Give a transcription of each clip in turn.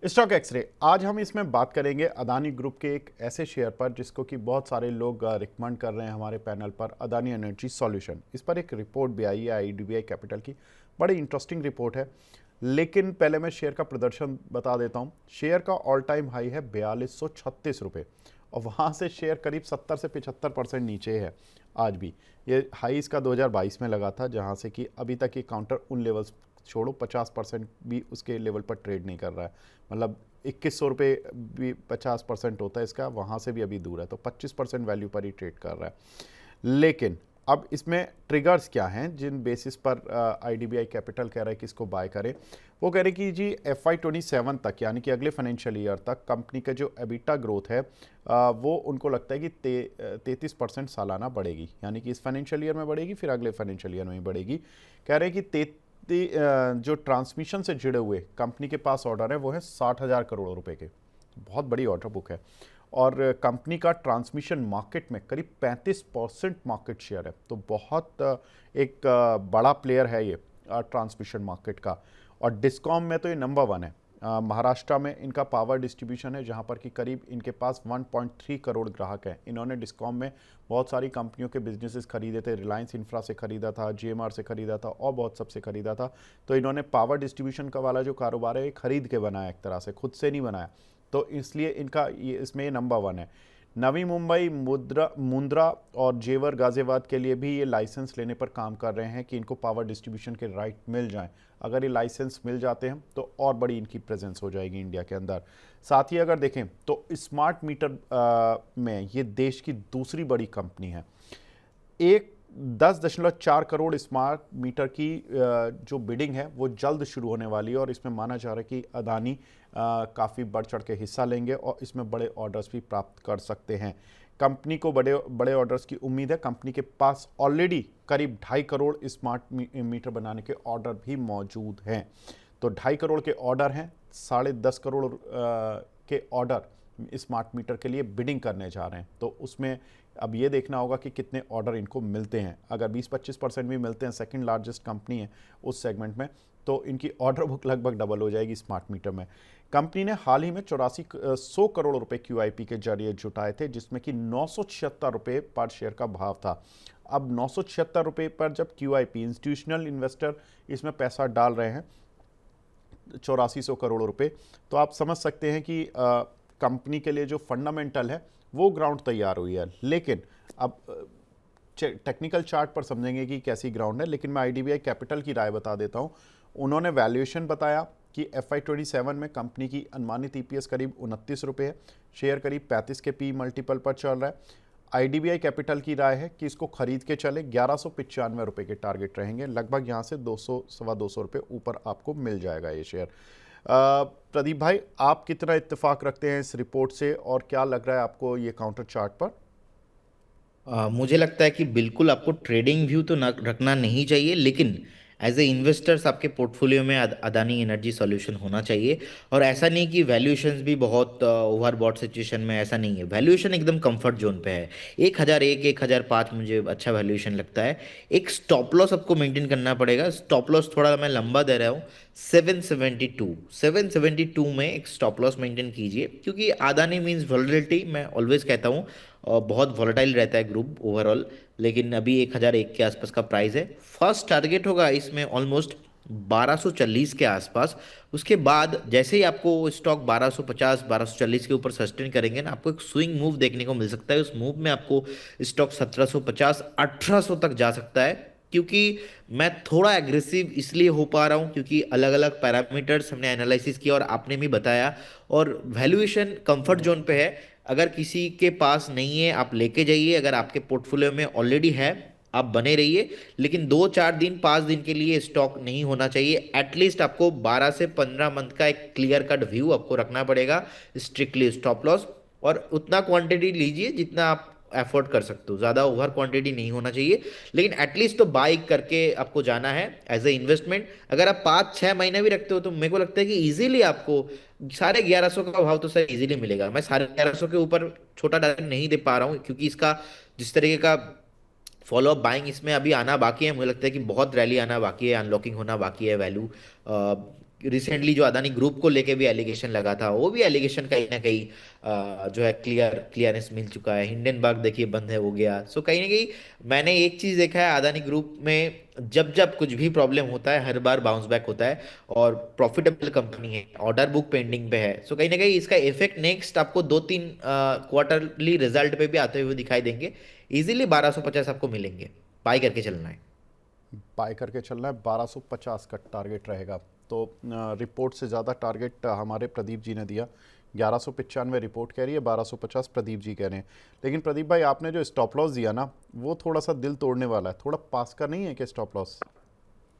Stock x ray आज हम इसमें बात करेंगे अदानी ग्रुप के एक ऐसे शेयर पर जिसको कि बहुत सारे लोग रिकमेंड कर रहे हैं हमारे पैनल पर, अदानी एनर्जी सॉल्यूशन। इस पर एक रिपोर्ट भी आई है आईडीबीआई कैपिटल की, बड़ी इंटरेस्टिंग रिपोर्ट है। लेकिन पहले मैं शेयर का प्रदर्शन बता देता हूँ। शेयर का ऑल टाइम हाई है 4236 रुपये और वहाँ से शेयर करीब 70 से 75% नीचे है आज भी। ये हाई इसका 2022 में लगा था, जहाँ से कि अभी तक ये काउंटर उन लेवल्स छोड़ो 50% भी उसके लेवल पर ट्रेड नहीं कर रहा है। मतलब 2100 रुपये भी 50% होता है इसका, वहाँ से भी अभी दूर है, तो 25% वैल्यू पर ही ट्रेड कर रहा है। लेकिन अब इसमें ट्रिगर्स क्या हैं जिन बेसिस पर आईडीबीआई कैपिटल कह रहा है कि इसको बाय करें। वो कह रहे हैं कि जी FY27 तक, यानी कि अगले फाइनेंशियल ईयर तक कंपनी का जो एबिटा ग्रोथ है वो उनको लगता है कि 33% सालाना बढ़ेगी, यानी कि इस फाइनेंशियल ईयर में बढ़ेगी, फिर अगले फाइनेंशियल ईयर में ही बढ़ेगी। कह रहे हैं कि जो ट्रांसमिशन से जुड़े हुए कंपनी के पास ऑर्डर है वो है 60,000 करोड़ रुपए के, बहुत बड़ी ऑर्डर बुक है। और कंपनी का ट्रांसमिशन मार्केट में करीब 35% मार्केट शेयर है, तो बहुत एक बड़ा प्लेयर है ये ट्रांसमिशन मार्केट का। और डिस्कॉम में तो ये नंबर 1 है। महाराष्ट्र में इनका पावर डिस्ट्रीब्यूशन है, जहां पर कि करीब इनके पास 1.3 करोड़ ग्राहक हैं। इन्होंने डिस्कॉम में बहुत सारी कंपनियों के बिजनेसेस खरीदे थे, रिलायंस इंफ्रा से खरीदा था, जीएमआर से खरीदा था और बहुत सबसे खरीदा था। तो इन्होंने पावर डिस्ट्रीब्यूशन का वाला जो कारोबार है ये खरीद के बनाया, एक तरह से खुद से नहीं बनाया, तो इसलिए इनका ये इसमें ये नंबर 1 है। नवी मुंबई, मुंद्रा और जेवर गाजियाबाद के लिए भी ये लाइसेंस लेने पर काम कर रहे हैं कि इनको पावर डिस्ट्रीब्यूशन के राइट मिल जाएं। अगर ये लाइसेंस मिल जाते हैं तो और बड़ी इनकी प्रेजेंस हो जाएगी इंडिया के अंदर। साथ ही अगर देखें तो स्मार्ट मीटर में ये देश की दूसरी बड़ी कंपनी है। एक 10.4 करोड़ स्मार्ट मीटर की जो बिडिंग है वो जल्द शुरू होने वाली है और इसमें माना जा रहा है कि अदानी काफ़ी बढ़ चढ़ के हिस्सा लेंगे और इसमें बड़े ऑर्डर्स भी प्राप्त कर सकते हैं। कंपनी को बड़े बड़े ऑर्डर्स की उम्मीद है। कंपनी के पास ऑलरेडी करीब 2.5 करोड़ स्मार्ट मीटर बनाने के ऑर्डर भी मौजूद हैं। तो 2.5 करोड़ के ऑर्डर हैं, 10.5 करोड़ के ऑर्डर स्मार्ट मीटर के लिए बिडिंग करने जा रहे हैं। तो उसमें अब ये देखना होगा कि कितने ऑर्डर इनको मिलते हैं। अगर 20-25% भी मिलते हैं, सेकंड लार्जेस्ट कंपनी है उस सेगमेंट में, तो इनकी ऑर्डर बुक लगभग डबल हो जाएगी स्मार्ट मीटर में। कंपनी ने हाल ही में 100 करोड़ रुपए QIP के जरिए जुटाए थे, जिसमें कि 976 रुपये पर शेयर का भाव था। अब 976 रुपये पर जब QIP इंस्टीट्यूशनल इन्वेस्टर इसमें पैसा डाल रहे हैं 8400 करोड़ रुपए, तो आप समझ सकते हैं कि कंपनी के लिए जो फंडामेंटल है वो ग्राउंड तैयार हुई है। लेकिन अब टेक्निकल चार्ट पर समझेंगे कि कैसी ग्राउंड है। लेकिन मैं आईडीबीआई कैपिटल की राय बता देता हूं। उन्होंने वैल्यूएशन बताया कि FY27 में कंपनी की अनुमानित EPS करीब 29 रुपये है, शेयर करीब 35 के P मल्टीपल पर चल रहा है। आईडीबीआई कैपिटल की राय है कि इसको खरीद के चले, 1195 रुपये के टारगेट रहेंगे, लगभग यहाँ से 200 सवा 200 रुपये ऊपर आपको मिल जाएगा ये शेयर। प्रदीप भाई, आप कितना इत्तेफाक रखते हैं इस रिपोर्ट से और क्या लग रहा है आपको ये काउंटर चार्ट पर? मुझे लगता है कि बिल्कुल आपको ट्रेडिंग व्यू तो न रखना नहीं चाहिए, लेकिन एज ए इन्वेस्टर्स आपके पोर्टफोलियो में अदानी एनर्जी सॉल्यूशन होना चाहिए। और ऐसा नहीं कि वैल्यूएशंस भी बहुत ओवरबॉट सिचुएशन में, ऐसा नहीं है। वैल्यूएशन एकदम कंफर्ट जोन पे है। 1001, 1005 मुझे अच्छा वैल्यूएशन लगता है। एक स्टॉप लॉस आपको मेंटेन करना पड़ेगा। स्टॉप लॉस थोड़ा मैं लंबा दे रहा हूँ, 772 में एक स्टॉप लॉस मेंटेन कीजिए, क्योंकि अदानी मीन्स वॉलेटिलिटी। मैं ऑलवेज कहता हूँ और बहुत वॉलेटाइल रहता है ग्रुप ओवरऑल। लेकिन अभी 1001 के आसपास का प्राइस है। फर्स्ट टारगेट होगा इसमें ऑलमोस्ट 1240 के आसपास। उसके बाद जैसे ही आपको स्टॉक 1250 1240 के ऊपर सस्टेन करेंगे ना, आपको एक स्विंग मूव देखने को मिल सकता है। उस मूव में आपको स्टॉक 1750 1800 तक जा सकता है। क्योंकि मैं थोड़ा एग्रेसिव इसलिए हो पा रहा हूं क्योंकि अलग अलग पैरामीटर्स हमने एनालिसिस किया और आपने भी बताया, और वैल्यूएशन कंफर्ट जोन पे है। अगर किसी के पास नहीं है आप लेके जाइए, अगर आपके पोर्टफोलियो में ऑलरेडी है आप बने रहिए। लेकिन 2-4 दिन 5 दिन के लिए स्टॉक नहीं होना चाहिए। एटलीस्ट आपको 12 से 15 मंथ का एक क्लियर कट व्यू आपको रखना पड़ेगा, स्ट्रिक्टली स्टॉप लॉस। और उतना क्वांटिटी लीजिए जितना आप एफोर्ड कर सकते हो, ज़्यादा ओवर क्वांटिटी नहीं होना चाहिए। लेकिन एटलीस्ट तो बाई करके आपको जाना है एज ए इन्वेस्टमेंट। अगर आप 5-6 महीने भी रखते हो तो मेरे को लगता है कि इजीली आपको 1150 का भाव तो सर इजीली मिलेगा। मैं 1150 के ऊपर छोटा डायरेक्ट नहीं दे पा रहा हूँ, क्योंकि इसका जिस तरीके का फॉलो अप बाइंग इसमें अभी आना बाकी है, मुझे लगता है कि बहुत रैली आना बाकी है, अनलॉकिंग होना बाकी है वैल्यू रिसेंटली जो अदानी ग्रुप को लेके भी एलिगेशन लगा था, वो भी एलिगेशन कहीं ना कहीं जो है क्लियरेंस मिल चुका है। हिंडनबर्ग देखिए बंद है हो गया। सो कहीं ना कहीं मैंने एक चीज देखा है अदानी ग्रुप में, जब जब कुछ भी प्रॉब्लम होता है हर बार बाउंस बैक होता है, और प्रॉफिटेबल कंपनी है, ऑर्डर बुक पेंडिंग पे है। सो कहीं ना कहीं इसका इफेक्ट नेक्स्ट आपको 2-3 क्वार्टरली रिजल्ट पे भी आते हुए दिखाई देंगे। इजीली 1250 आपको मिलेंगे, बाय करके चलना है। बाय करके चलना है, 1250 का टारगेट रहेगा। तो रिपोर्ट से ज़्यादा टारगेट हमारे प्रदीप जी ने दिया। 1195 रिपोर्ट कह रही है, 1250 प्रदीप जी कह रहे हैं। लेकिन प्रदीप भाई, आपने जो स्टॉप लॉस दिया ना, वो थोड़ा सा दिल तोड़ने वाला है। थोड़ा पास का नहीं है कि स्टॉप लॉस?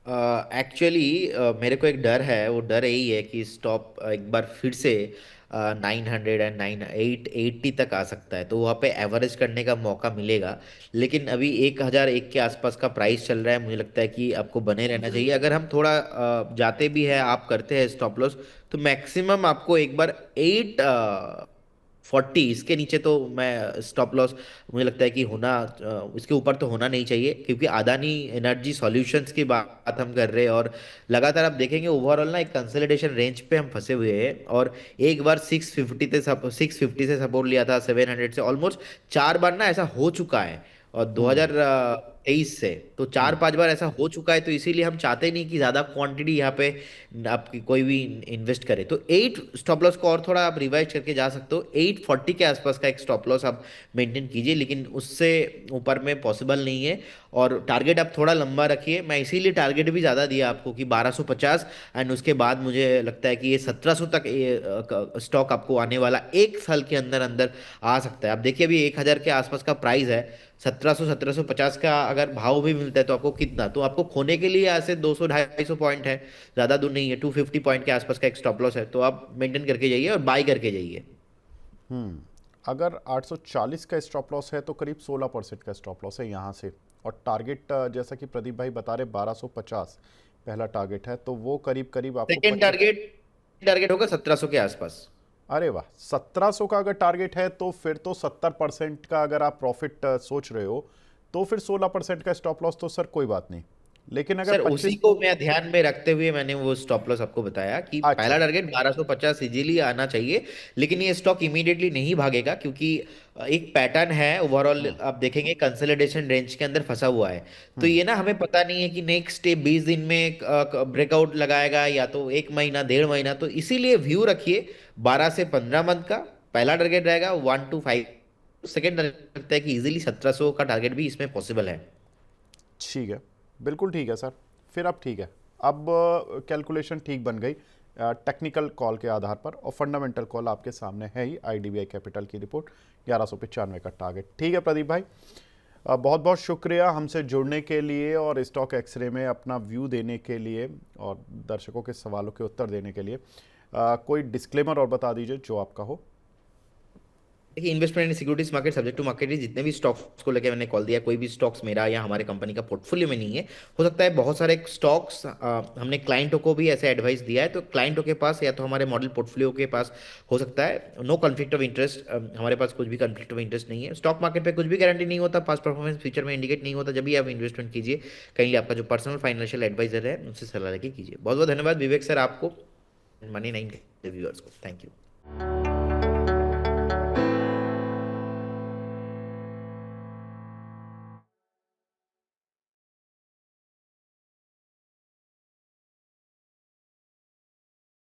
एक्चुअली मेरे को एक डर है, वो डर यही है कि स्टॉप एक बार फिर से 900 एंड 880 तक आ सकता है, तो वहाँ पे एवरेज करने का मौका मिलेगा। लेकिन अभी 1001 के आसपास का प्राइस चल रहा है, मुझे लगता है कि आपको बने रहना चाहिए। अगर हम थोड़ा जाते भी है, आप करते हैं स्टॉप लॉस, तो मैक्सिमम आपको एक बार 840, इसके नीचे तो मैं स्टॉप लॉस मुझे लगता है कि होना, इसके ऊपर तो होना नहीं चाहिए, क्योंकि अदानी एनर्जी सॉल्यूशंस की बात हम कर रहे हैं। और लगातार आप देखेंगे ओवरऑल ना एक कंसोलिडेशन रेंज पे हम फंसे हुए हैं। और एक बार 650 से सपोर्ट लिया था, 700 से ऑलमोस्ट 4 बार ना ऐसा हो चुका है। और 2023 से तो 4-5 बार ऐसा हो चुका है। तो इसीलिए हम चाहते नहीं कि ज्यादा क्वांटिटी यहाँ पे आपकी कोई भी इन्वेस्ट करे। तो 8 स्टॉप लॉस को और थोड़ा आप रिवाइज करके जा सकते हो। 840 के आसपास का एक स्टॉप लॉस आप मेंटेन कीजिए, लेकिन उससे ऊपर में पॉसिबल नहीं है। और टारगेट आप थोड़ा लंबा रखिए, मैं इसीलिए टारगेट भी ज़्यादा दिया आपको कि 1250, एंड उसके बाद मुझे लगता है कि ये 1700 तक ये स्टॉक आपको आने वाला 1 साल के अंदर अंदर आ सकता है। आप देखिए अभी 1000 के आसपास का प्राइस है, 1750 का अगर भाव भी मिलता है तो आपको कितना, तो आपको खोने के लिए ऐसे 200-250 पॉइंट है, ज़्यादा दूर नहीं है। 250 पॉइंट के आसपास का एक स्टॉप लॉस है, तो आप मेंटेन करके जाइए और बाई करके जाइए। अगर 840 का स्टॉप लॉस है तो करीब 16% का स्टॉप लॉस है यहाँ से। और टारगेट जैसा कि प्रदीप भाई बता रहे, 1250 पहला टारगेट है, तो वो करीब करीब आपको सेकेंड 25। टारगेट टारगेट होगा 1700 के आसपास। अरे वाह, 1700 का अगर टारगेट है तो फिर तो 70% का अगर आप प्रॉफिट सोच रहे हो, तो फिर 16% का स्टॉप लॉस तो सर कोई बात नहीं। लेकिन अगर सर उसी 25। को मैं ध्यान में रखते हुए मैंने वो स्टॉप लॉस आपको बताया कि अच्छा। पहला टारगेट 1250 इजीली आना चाहिए। लेकिन ये स्टॉक इमीडिएटली नहीं भागेगा, क्योंकि एक पैटर्न है ओवरऑल, आप देखेंगे कंसोलिडेशन रेंज के अंदर फंसा हुआ है। तो ये ना हमें पता नहीं है कि नेक्स्ट 20 दिन में ब्रेकआउट लगाएगा या तो 1 महीना 1.5 महीना। तो इसीलिए व्यू रखिए 12 से 15 मंथ का। पहला टारगेट रहेगा 1 to 5। सेकेंड लगता है कि इजीली 1700 का टारगेट भी इसमें पॉसिबल है। ठीक है, बिल्कुल ठीक है सर। फिर अब ठीक है। अब कैलकुलेशन ठीक बन गई टेक्निकल कॉल के आधार पर, और फंडामेंटल कॉल आपके सामने है ही। आईडीबीआई कैपिटल की रिपोर्ट, 1195 का टारगेट। ठीक है प्रदीप भाई, बहुत बहुत शुक्रिया हमसे जुड़ने के लिए और स्टॉक एक्सरे में अपना व्यू देने के लिए और दर्शकों के सवालों के उत्तर देने के लिए। कोई डिस्क्लेमर और बता दीजिए जो आपका हो। देखिए, investment in securities market subject to market, जितने भी स्टॉक्स को लेकर मैंने कॉल दिया, कोई भी स्टॉक्स मेरा या हमारे कंपनी का पोर्टफोलियो में नहीं है। हो सकता है बहुत सारे स्टॉक्स हमने क्लाइंटों को भी ऐसे एडवाइस दिया है, तो क्लाइंटों के पास या तो हमारे मॉडल पोर्टफोलियो के पास हो सकता है। नो कॉन्फ्लिक्ट ऑफ इंटरेस्ट, हमारे पास कुछ भी कॉन्फ्लिक्ट ऑफ इंटरेस्ट नहीं है। स्टॉक मार्केट पे कुछ भी गारंटी नहीं होता, पास्ट परफॉर्मेंस फ्यूचर में इंडिकेट नहीं होता। जब भी आप इन्वेस्टमेंट कीजिए, कहीं आपका जो पर्सनल फाइनेंशियल एडवाइजर है उनसे सलाह लेके कीजिए। बहुत बहुत धन्यवाद विवेक सर आपको, मनी 9 व्यूअर्स को। Thank you.